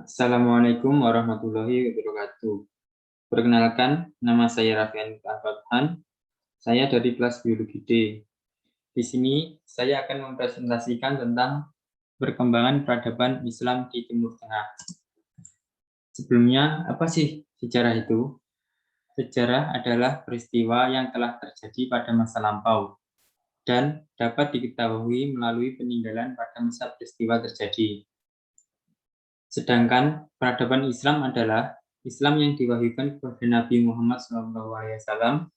Assalamualaikum warahmatullahi wabarakatuh. Perkenalkan, nama saya Raffian Fathan. Saya dari kelas Biologi D. Di sini saya akan mempresentasikan tentang perkembangan peradaban Islam di Timur Tengah. Sebelumnya, apa sih sejarah itu? Sejarah adalah peristiwa yang telah terjadi pada masa lampau dan dapat diketahui melalui peninggalan pada masa peristiwa terjadi. Sedangkan peradaban Islam adalah Islam yang diwahyukan kepada Nabi Muhammad SAW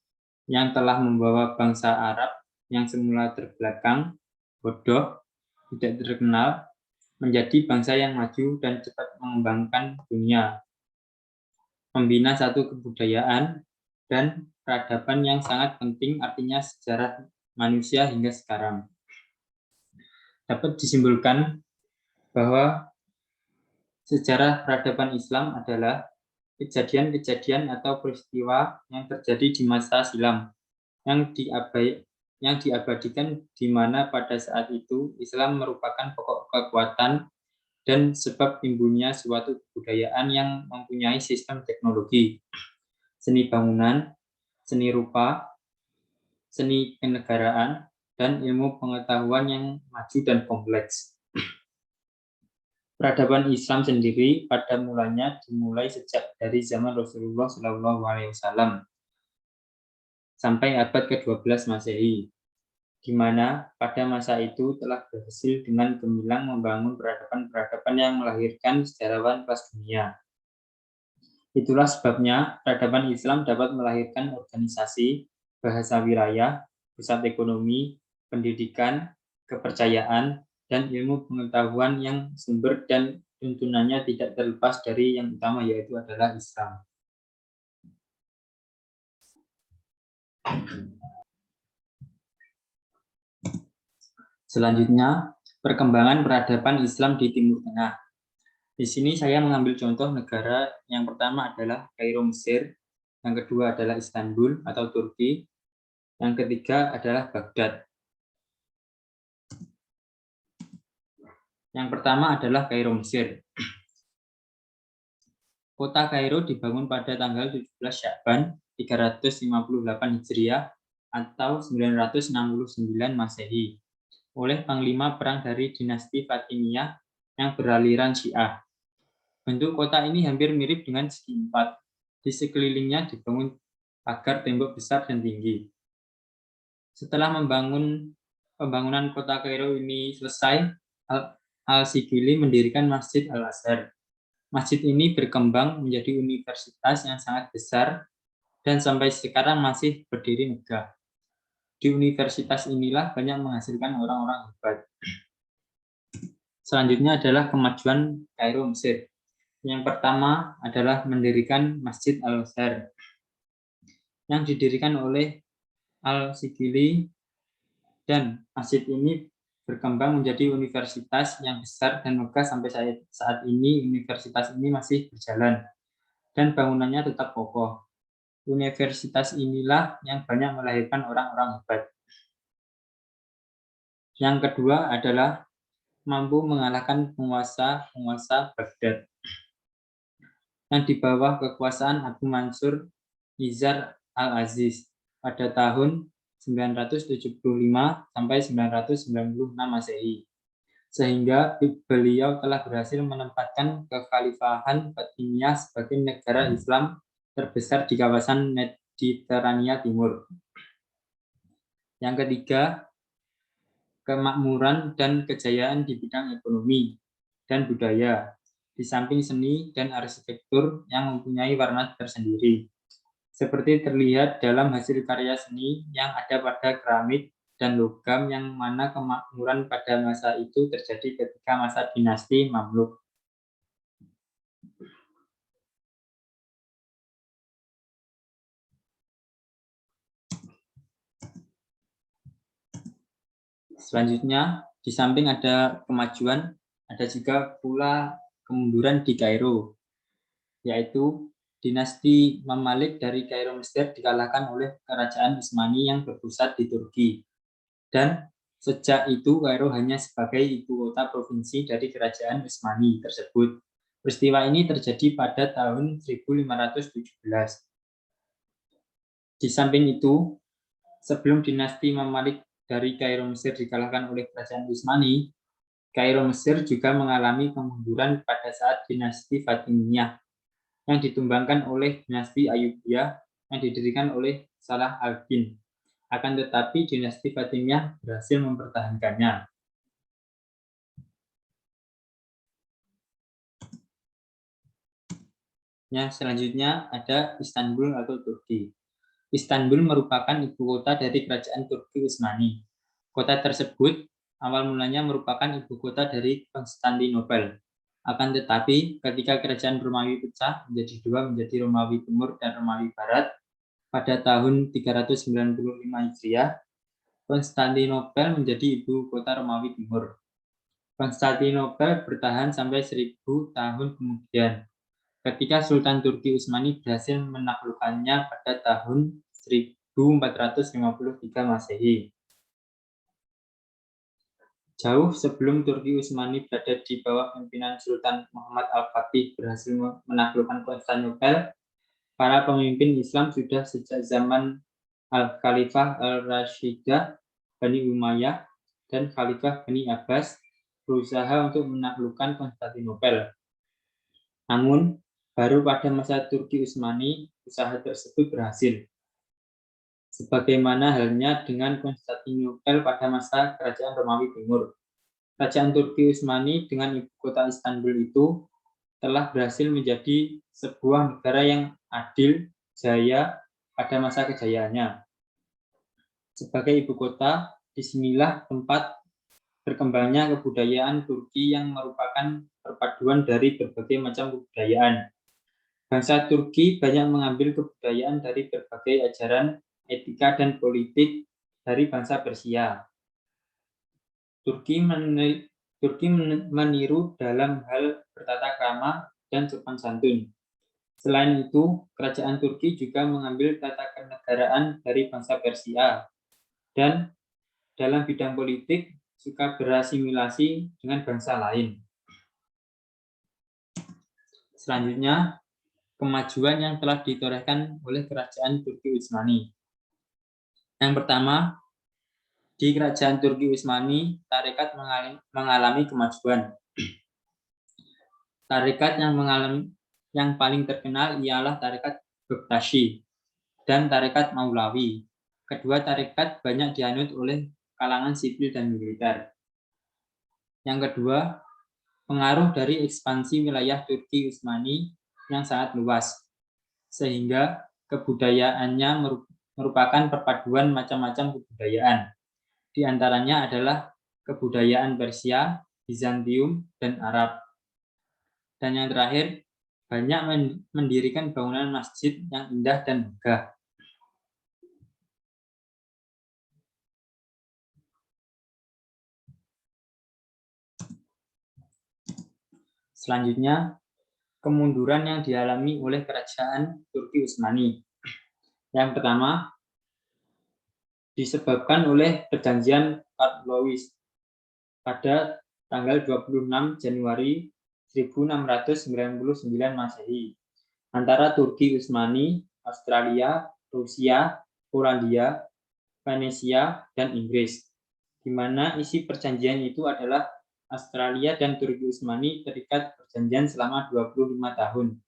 yang telah membawa bangsa Arab yang semula terbelakang, bodoh, tidak terkenal, menjadi bangsa yang maju dan cepat mengembangkan dunia, membina satu kebudayaan dan peradaban yang sangat penting, artinya sejarah manusia hingga sekarang. Dapat disimpulkan bahwa sejarah peradaban Islam adalah kejadian-kejadian atau peristiwa yang terjadi di masa silam yang diabadikan di mana pada saat itu Islam merupakan pokok kekuatan dan sebab timbulnya suatu kebudayaan yang mempunyai sistem teknologi, seni bangunan, seni rupa, seni kenegaraan, dan ilmu pengetahuan yang maju dan kompleks. Peradaban Islam sendiri pada mulanya dimulai sejak dari zaman Rasulullah SAW sampai abad ke-12 Masehi, di mana pada masa itu telah berhasil dengan gemilang membangun peradaban-peradaban yang melahirkan sejarawan kelas dunia. Itulah sebabnya peradaban Islam dapat melahirkan organisasi, bahasa wilayah, pusat ekonomi, pendidikan, kepercayaan, dan ilmu pengetahuan yang sumber dan tuntunannya tidak terlepas dari yang utama, yaitu adalah Islam. Selanjutnya, perkembangan peradaban Islam di Timur Tengah. Di sini saya mengambil contoh negara yang pertama adalah Kairo, Mesir, yang kedua adalah Istanbul atau Turki, yang ketiga adalah Baghdad. Yang pertama adalah Kairo, Mesir. Kota Kairo dibangun pada tanggal 17 Sya'ban 358 Hijriah atau 969 Masehi oleh Panglima Perang dari dinasti Fatimiyah yang beraliran Syiah. Bentuk kota ini hampir mirip dengan segi empat. Di sekelilingnya dibangun pagar tembok besar dan tinggi. Setelah pembangunan kota Kairo ini selesai, Al-Sigili mendirikan Masjid Al-Azhar. Masjid ini berkembang menjadi universitas yang sangat besar dan sampai sekarang masih berdiri megah. Di universitas inilah banyak menghasilkan orang-orang hebat. Selanjutnya adalah kemajuan Kairo, Mesir. Yang pertama adalah mendirikan Masjid Al-Azhar yang didirikan oleh Al-Sigili, dan masjid ini berkembang menjadi universitas yang besar dan megah sampai saat ini. Universitas ini masih berjalan dan bangunannya tetap kokoh. Universitas inilah yang banyak melahirkan orang-orang hebat. Yang kedua adalah mampu mengalahkan penguasa Baghdad yang di bawah kekuasaan Abu Mansur Izar al-Aziz pada tahun 975 sampai 996 Masehi. Sehingga beliau telah berhasil menempatkan kekhalifahan Fatimiyah sebagai negara Islam terbesar di kawasan Mediterania Timur. Yang ketiga, kemakmuran dan kejayaan di bidang ekonomi dan budaya, di samping seni dan arsitektur yang mempunyai warna tersendiri. Seperti terlihat dalam hasil karya seni yang ada pada keramik dan logam, yang mana kemakmuran pada masa itu terjadi ketika masa dinasti Mamluk. Selanjutnya, di samping ada kemajuan, ada juga pula kemunduran di Kairo, yaitu dinasti Mamalik dari Kairo, Mesir dikalahkan oleh kerajaan Utsmani yang berpusat di Turki. Dan sejak itu Kairo hanya sebagai ibu kota provinsi dari kerajaan Utsmani tersebut. Peristiwa ini terjadi pada tahun 1517. Di samping itu, sebelum dinasti Mamalik dari Kairo Mesir dikalahkan oleh kerajaan Utsmani, Kairo Mesir juga mengalami kemunduran pada saat dinasti Fatimiyah yang ditumbangkan oleh dinasti Ayyubiyah yang didirikan oleh Salah al-Din. Akan tetapi dinasti Fatimiyah berhasil mempertahankannya. Yang selanjutnya ada Istanbul atau Turki. Istanbul merupakan ibu kota dari kerajaan Turki Utsmani. Kota tersebut awal mulanya merupakan ibu kota dari Konstantinopel. Akan tetapi, ketika kerajaan Romawi pecah menjadi dua, menjadi Romawi Timur dan Romawi Barat, pada tahun 395 Hijriah, Konstantinopel menjadi ibu kota Romawi Timur. Konstantinopel bertahan sampai 1000 tahun kemudian, ketika Sultan Turki Utsmani berhasil menaklukkannya pada tahun 1453 Masehi. Jauh sebelum Turki Utsmani berada di bawah pimpinan Sultan Muhammad Al-Fatih berhasil menaklukkan Konstantinopel, para pemimpin Islam sudah sejak zaman Al-Khalifah Al-Rashidah Bani Umayyah dan Khalifah Bani Abbas berusaha untuk menaklukkan Konstantinopel. Namun, baru pada masa Turki Utsmani, usaha tersebut berhasil. Sebagaimana halnya dengan Konstantinopel pada masa Kerajaan Romawi Timur. Kerajaan Turki Utsmani dengan ibu kota Istanbul itu telah berhasil menjadi sebuah negara yang adil, jaya pada masa kejayaannya. Sebagai ibu kota, disinilah tempat berkembangnya kebudayaan Turki yang merupakan perpaduan dari berbagai macam kebudayaan. Bangsa Turki banyak mengambil kebudayaan dari berbagai ajaran, etika, dan politik dari bangsa Persia. Turki meniru dalam hal bertata krama dan sopan santun. Selain itu, kerajaan Turki juga mengambil tata kenegaraan dari bangsa Persia dan dalam bidang politik suka berasimilasi dengan bangsa lain. Selanjutnya, kemajuan yang telah ditorehkan oleh kerajaan Turki Utsmani. Yang pertama, di kerajaan Turki Utsmani, tarekat mengalami kemajuan. Tarekat yang paling terkenal ialah tarekat Bektashi dan tarekat Maulawi. Kedua tarekat banyak dianut oleh kalangan sipil dan militer. Yang kedua, pengaruh dari ekspansi wilayah Turki Utsmani yang sangat luas, sehingga kebudayaannya merupakan perpaduan macam-macam kebudayaan. Di antaranya adalah kebudayaan Persia, Bizantium, dan Arab. Dan yang terakhir, banyak mendirikan bangunan masjid yang indah dan megah. Selanjutnya, kemunduran yang dialami oleh kerajaan Turki Utsmani. Yang pertama, disebabkan oleh perjanjian Kartlovis pada tanggal 26 Januari 1699 Masehi antara Turki Utsmani, Australia, Rusia, Polandia, Venesia, dan Inggris, di mana isi perjanjian itu adalah Australia dan Turki Utsmani terikat perjanjian selama 25 tahun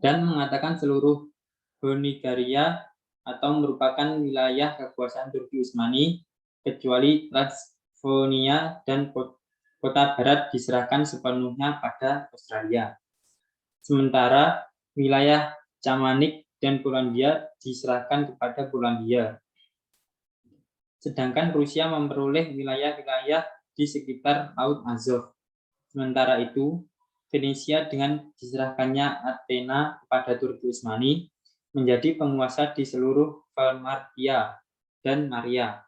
dan mengatakan seluruh Bulgaria atau merupakan wilayah kekuasaan Turki Utsmani kecuali Transylvania dan kota barat diserahkan sepenuhnya pada Australia. Sementara wilayah Chamanik dan Polandia diserahkan kepada Polandia. Sedangkan Rusia memperoleh wilayah-wilayah di sekitar Laut Azov. Sementara itu, Venesia dengan diserahkannya Athena kepada Turki Utsmani menjadi penguasa di seluruh Valmartia dan Maria.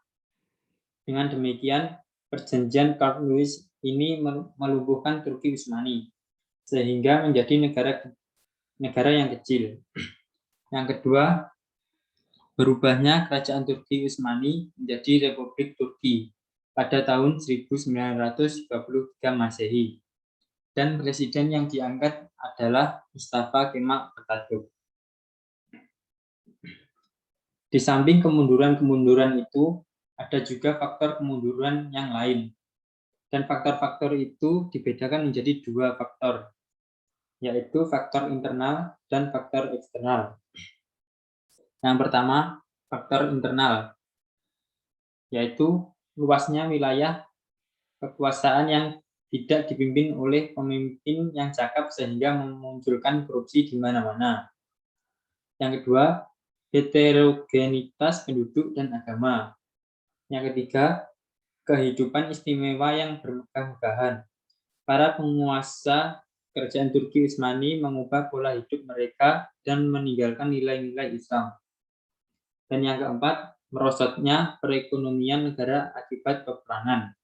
Dengan demikian, perjanjian Kartlovis ini melumpuhkan Turki Utsmani sehingga menjadi negara yang kecil. Yang kedua, berubahnya kerajaan Turki Utsmani menjadi Republik Turki pada tahun 1933 Masehi. dan presiden yang diangkat adalah Mustafa Kemal Atatürk. Di samping kemunduran-kemunduran itu, ada juga faktor kemunduran yang lain. Dan faktor-faktor itu dibedakan menjadi dua faktor, yaitu faktor internal dan faktor eksternal. Yang pertama, faktor internal, yaitu luasnya wilayah kekuasaan yang tidak dipimpin oleh pemimpin yang cakap sehingga memunculkan korupsi di mana-mana. Yang kedua, heterogenitas penduduk dan agama. Yang ketiga, kehidupan istimewa yang bermegah-megahan. Para penguasa kerajaan Turki Utsmani mengubah pola hidup mereka dan meninggalkan nilai-nilai Islam. Dan yang keempat, merosotnya perekonomian negara akibat peperangan.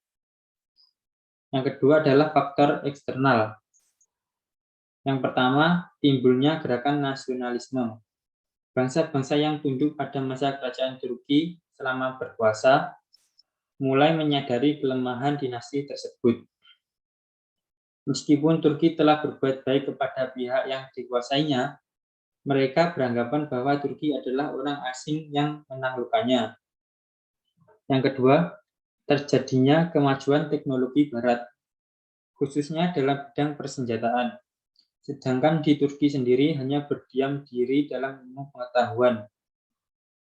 Yang kedua adalah faktor eksternal. Yang pertama, timbulnya gerakan nasionalisme. Bangsa-bangsa yang tunduk pada masa kerajaan Turki selama berkuasa mulai menyadari kelemahan dinasti tersebut. Meskipun Turki telah berbuat baik kepada pihak yang dikuasainya, mereka beranggapan bahwa Turki adalah orang asing yang menaklukkannya. Yang kedua, terjadinya kemajuan teknologi Barat, khususnya dalam bidang persenjataan. Sedangkan di Turki sendiri hanya berdiam diri dalam ilmu pengetahuan.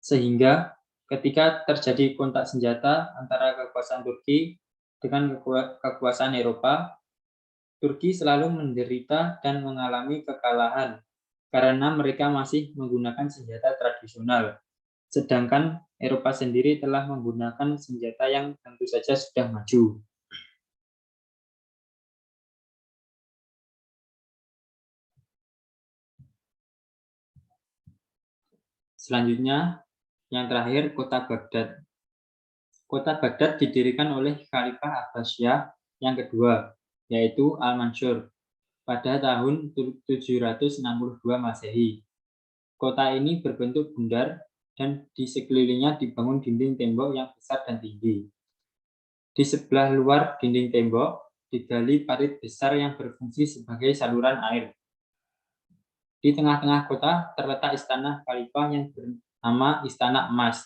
Sehingga ketika terjadi kontak senjata antara kekuasaan Turki dengan kekuasaan Eropa, Turki selalu menderita dan mengalami kekalahan karena mereka masih menggunakan senjata tradisional. Sedangkan Eropa sendiri telah menggunakan senjata yang tentu saja sudah maju. Selanjutnya, yang terakhir, kota Baghdad. Kota Baghdad didirikan oleh Khalifah Abbasiyah yang kedua, yaitu Al-Mansur, pada tahun 762 Masehi. Kota ini berbentuk bundar dan di sekelilingnya dibangun dinding tembok yang besar dan tinggi. Di sebelah luar dinding tembok digali parit besar yang berfungsi sebagai saluran air. Di tengah-tengah kota terletak istana khalifah yang bernama Istana Emas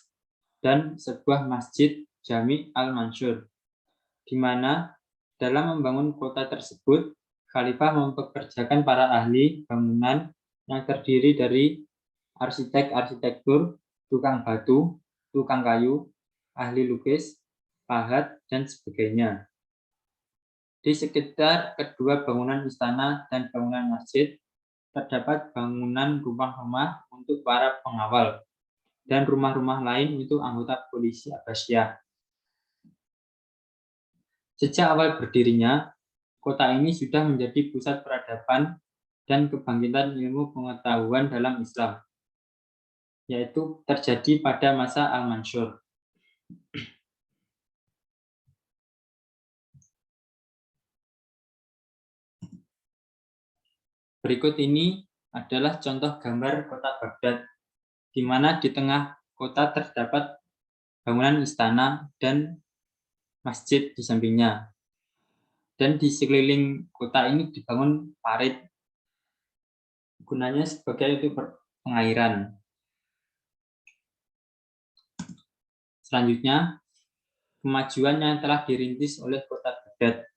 dan sebuah masjid Jami Al-Mansur, di mana dalam membangun kota tersebut, khalifah mempekerjakan para ahli bangunan yang terdiri dari arsitek arsitektur, tukang batu, tukang kayu, ahli lukis, pahat, dan sebagainya. Di sekitar kedua bangunan istana dan bangunan masjid, terdapat bangunan rumah-rumah untuk para pengawal, dan rumah-rumah lain untuk anggota polisi Abbasiyah. Sejak awal berdirinya, kota ini sudah menjadi pusat peradaban dan kebangkitan ilmu pengetahuan dalam Islam, yaitu terjadi pada masa Al-Mansur. Berikut ini adalah contoh gambar kota Baghdad, di mana di tengah kota terdapat bangunan istana dan masjid di sampingnya. Dan di sekeliling kota ini dibangun parit, gunanya sebagai pengairan. Selanjutnya, kemajuan yang telah dirintis oleh kota Baghdad,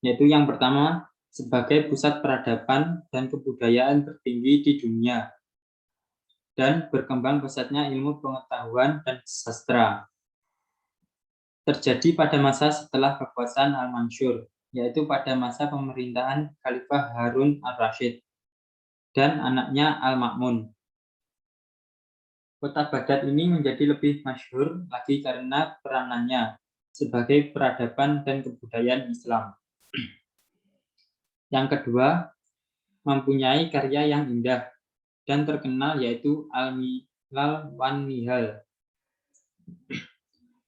yaitu yang pertama, sebagai pusat peradaban dan kebudayaan tertinggi di dunia, dan berkembang pesatnya ilmu pengetahuan dan sastra. Terjadi pada masa setelah kekuasaan Al-Mansur, yaitu pada masa pemerintahan Khalifah Harun al-Rashid dan anaknya Al-Ma'mun. Kota Baghdad ini menjadi lebih masyhur lagi karena peranannya sebagai peradaban dan kebudayaan Islam. Yang kedua, mempunyai karya yang indah dan terkenal yaitu Al-Milal wan Nihal.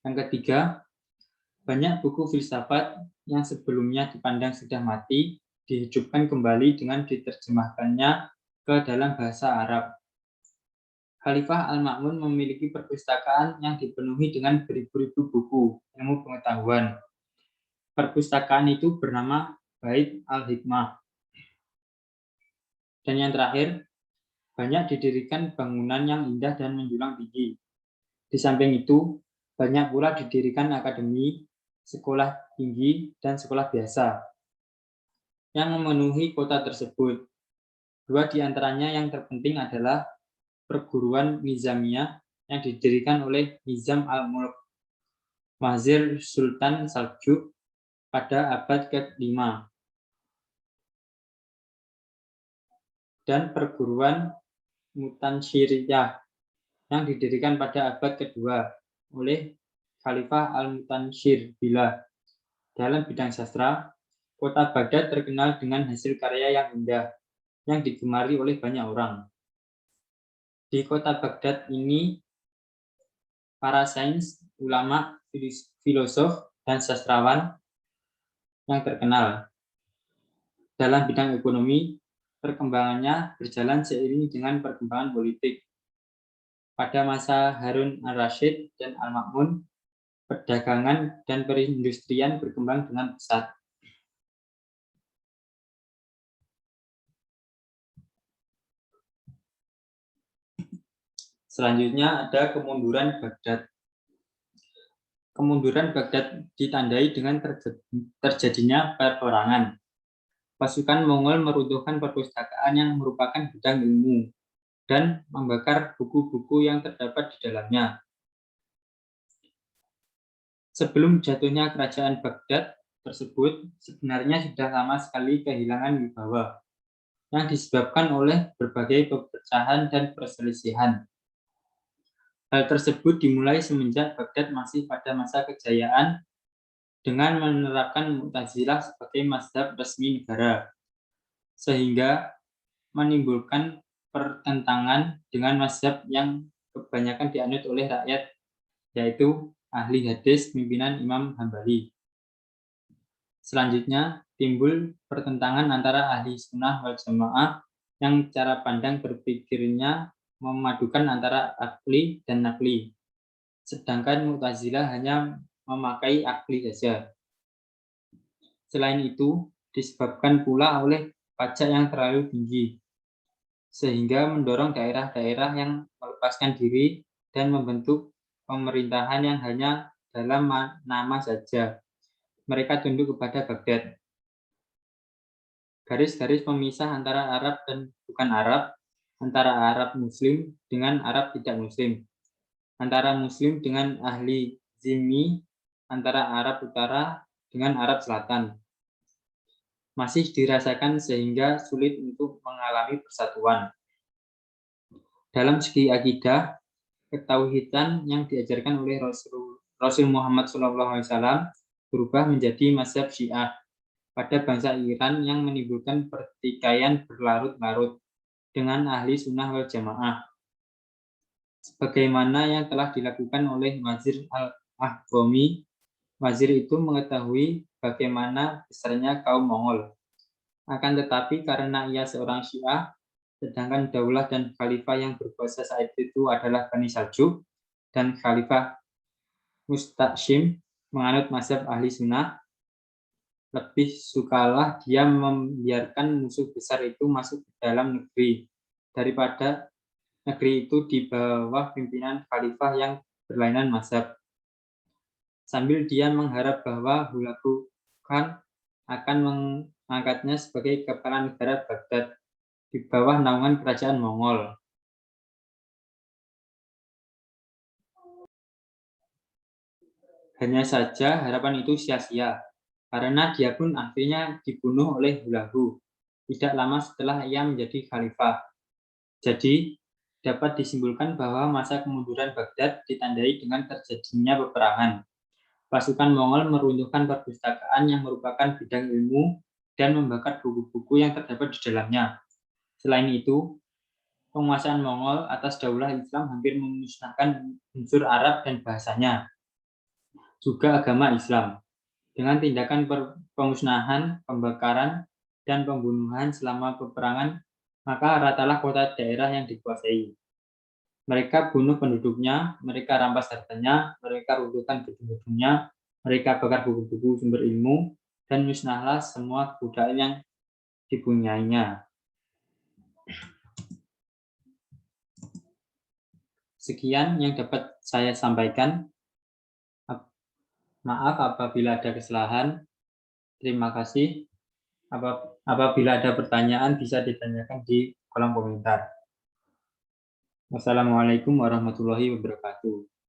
Yang ketiga, banyak buku filsafat yang sebelumnya dipandang sudah mati dihidupkan kembali dengan diterjemahkannya ke dalam bahasa Arab. Khalifah Al-Ma'mun memiliki perpustakaan yang dipenuhi dengan beribu-ribu buku ilmu pengetahuan. Perpustakaan itu bernama Bait Al-Hikmah. Dan yang terakhir, banyak didirikan bangunan yang indah dan menjulang tinggi. Di samping itu, banyak pula didirikan akademi, sekolah tinggi, dan sekolah biasa yang memenuhi kota tersebut. Dua di antaranya yang terpenting adalah perguruan Nizamiyah yang didirikan oleh Nizam al-Mulk Mazhar Sultan Saljuk pada abad ke-5 dan perguruan Mutansyiriyah yang didirikan pada abad kedua oleh Khalifah Al-Mutansyir Billah. Dalam bidang sastra, kota Baghdad terkenal dengan hasil karya yang indah yang digemari oleh banyak orang. Di kota Baghdad ini, para sains, ulama, filosof, dan sastrawan yang terkenal. Dalam bidang ekonomi, perkembangannya berjalan seiring dengan perkembangan politik. Pada masa Harun al-Rashid dan Al-Ma'mun, perdagangan dan perindustrian berkembang dengan pesat. Selanjutnya ada kemunduran Baghdad. Kemunduran Baghdad ditandai dengan terjadinya peperangan. Pasukan Mongol meruntuhkan perpustakaan yang merupakan gudang ilmu dan membakar buku-buku yang terdapat di dalamnya. Sebelum jatuhnya kerajaan Baghdad tersebut sebenarnya sudah lama sekali kehilangan wibawa yang disebabkan oleh berbagai perpecahan dan perselisihan. Hal tersebut dimulai semenjak Baghdad masih pada masa kejayaan dengan menerapkan Mu'tazilah sebagai mazhab resmi negara, sehingga menimbulkan pertentangan dengan mazhab yang kebanyakan dianut oleh rakyat, yaitu ahli hadis pimpinan Imam Hambali. Selanjutnya, timbul pertentangan antara ahli sunnah wal jamaah yang cara pandang berpikirnya memadukan antara akli dan nakli, sedangkan Mu'tazilah hanya memakai akli saja. Selain itu, disebabkan pula oleh pajak yang terlalu tinggi, sehingga mendorong daerah-daerah yang melepaskan diri dan membentuk pemerintahan yang hanya dalam nama saja. Mereka tunduk kepada Baghdad. Garis-garis pemisah antara Arab dan bukan Arab, antara Arab Muslim dengan Arab tidak Muslim, antara Muslim dengan ahli Zimmi, antara Arab Utara dengan Arab Selatan, masih dirasakan sehingga sulit untuk mengalami persatuan. Dalam segi akidah, ketauhidan yang diajarkan oleh Rasul Muhammad SAW berubah menjadi mazhab Syiah pada bangsa Iran yang menimbulkan pertikaian berlarut-larut dengan ahli sunnah wal jamaah, sebagaimana yang telah dilakukan oleh Wazir al-Ahqami. Wazir itu mengetahui bagaimana besarnya kaum Mongol. Akan tetapi karena ia seorang Syiah, sedangkan daulah dan khalifah yang berkuasa saat itu adalah Bani Saljuk dan Khalifah Mustaqsim menganut mazhab ahli sunnah, lebih sukalah dia membiarkan musuh besar itu masuk ke dalam negeri daripada negeri itu di bawah pimpinan khalifah yang berlainan mazhab. Sambil dia mengharap bahwa Hulagu Khan akan mengangkatnya sebagai kepala negara Baghdad di bawah naungan kerajaan Mongol. Hanya saja harapan itu sia-sia, karena dia pun akhirnya dibunuh oleh Hulagu tidak lama setelah ia menjadi khalifah. Jadi, dapat disimpulkan bahwa masa kemunduran Baghdad ditandai dengan terjadinya peperangan. Pasukan Mongol meruntuhkan perpustakaan yang merupakan bidang ilmu dan membakar buku-buku yang terdapat di dalamnya. Selain itu, penguasaan Mongol atas daulah Islam hampir memusnahkan unsur Arab dan bahasanya, juga agama Islam. Dengan tindakan pemusnahan, pembakaran, dan pembunuhan selama peperangan, maka ratalah kota daerah yang dikuasai. Mereka bunuh penduduknya, mereka rampas hartanya, mereka runtuhkan gedung-gedungnya, mereka bakar buku-buku sumber ilmu, dan musnahlah semua kebudayaan yang dipunyainya. Sekian yang dapat saya sampaikan. Maaf apabila ada kesalahan. Terima kasih. Apabila ada pertanyaan bisa ditanyakan di kolom komentar. Wassalamualaikum warahmatullahi wabarakatuh.